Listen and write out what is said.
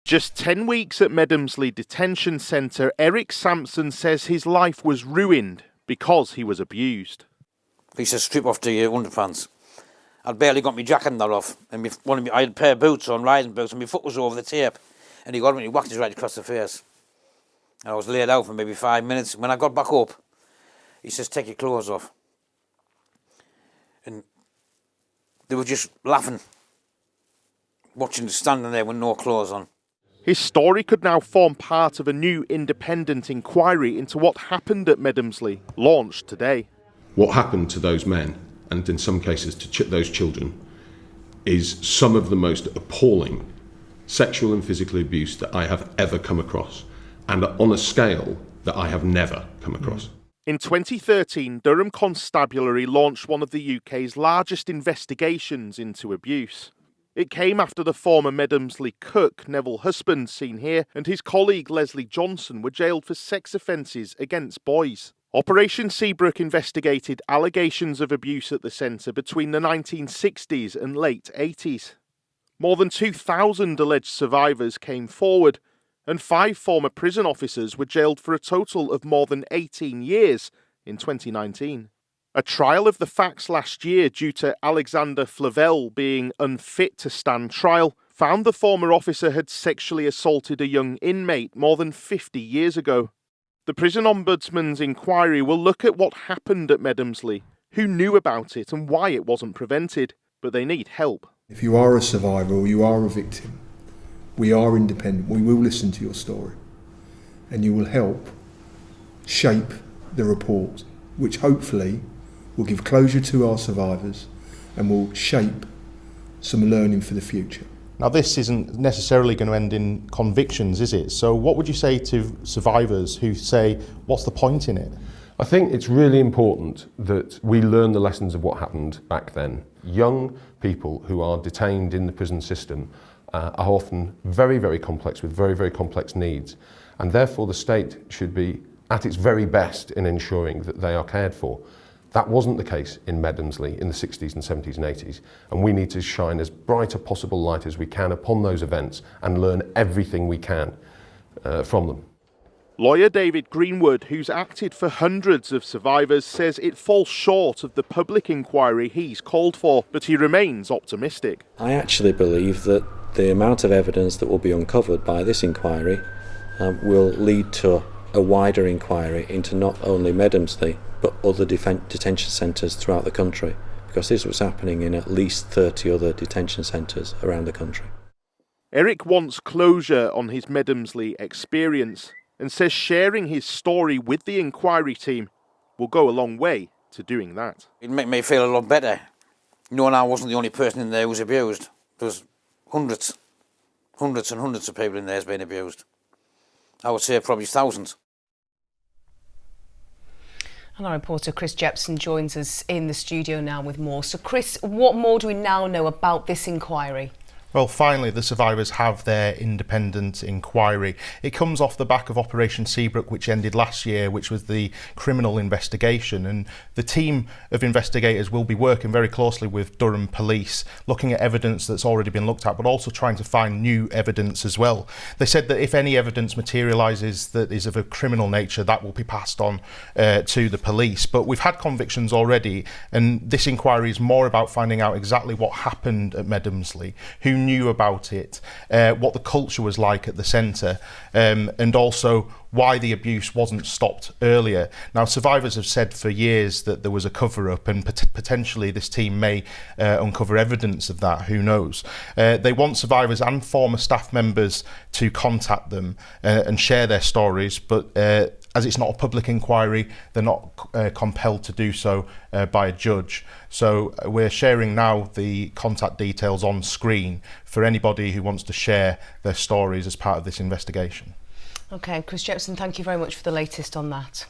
Just 10 weeks at Medomsley Detention Centre, Eric Sampson says his life was ruined because he was abused. He said, strip off the underpants. I'd barely got my jacket and that off. And I had a pair of boots on, riding boots, and my foot was over the tape. And he got me and he whacked us right across the face. And I was laid out for maybe 5 minutes. When I got back up, he says, take your clothes off. And they were just laughing, watching us standing there with no clothes on. His story could now form part of a new independent inquiry into what happened at Medomsley, launched today. What happened to those men, and in some cases to those children, is some of the most appalling sexual and physical abuse that I have ever come across, and on a scale that I have never come across. In 2013, Durham Constabulary launched one of the UK's largest investigations into abuse. It came after the former Medomsley cook, Neville Husband, seen here, and his colleague Leslie Johnson were jailed for sex offences against boys. Operation Seabrook investigated allegations of abuse at the centre between the 1960s and late 80s. More than 2,000 alleged survivors came forward, and 5 former prison officers were jailed for a total of more than 18 years in 2019. A trial of the facts last year, due to Alexander Flavel being unfit to stand trial, found the former officer had sexually assaulted a young inmate more than 50 years ago. The Prison Ombudsman's inquiry will look at what happened at Medomsley, who knew about it and why it wasn't prevented, but they need help. If you are a survivor or you are a victim, we are independent. We will listen to your story, and you will help shape the report, which hopefully will give closure to our survivors and will shape some learning for the future. Now, this isn't necessarily going to end in convictions, is it? So what would you say to survivors who say, what's the point in it? I think it's really important that we learn the lessons of what happened back then. Young people who are detained in the prison system are often very, very complex, with very, very complex needs. And therefore the state should be at its very best in ensuring that they are cared for. That wasn't the case in Medomsley in the 60s and 70s and 80s, and we need to shine as bright a possible light as we can upon those events and learn everything we can from them. Lawyer David Greenwood, who's acted for hundreds of survivors, says it falls short of the public inquiry he's called for, but he remains optimistic. I actually believe that the amount of evidence that will be uncovered by this inquiry will lead to a wider inquiry into not only Medomsley but other detention centres throughout the country, because this was happening in at least 30 other detention centres around the country. Eric wants closure on his Medomsley experience and says sharing his story with the inquiry team will go a long way to doing that. It'd make me feel a lot better, knowing I wasn't the only person in there who was abused. There's hundreds and hundreds of people in there who's been abused. I would say probably thousands. And our reporter Chris Jepson joins us in the studio now with more. So Chris, what more do we now know about this inquiry? Well, finally, the survivors have their independent inquiry. It comes off the back of Operation Seabrook, which ended last year, which was the criminal investigation. And the team of investigators will be working very closely with Durham Police, looking at evidence that's already been looked at, but also trying to find new evidence as well. They said that if any evidence materialises that is of a criminal nature, that will be passed on to the police. But we've had convictions already, and this inquiry is more about finding out exactly what happened at Medomsley, who knew about it, what the culture was like at the centre, and also why the abuse wasn't stopped earlier. Now, survivors have said for years that there was a cover-up, and potentially this team may uncover evidence of that, who knows. They want survivors and former staff members to contact them and share their stories, but as it's not a public inquiry, they're not compelled to do so by a judge. So we're sharing now the contact details on screen for anybody who wants to share their stories as part of this investigation. OK, Chris Jepson, thank you very much for the latest on that.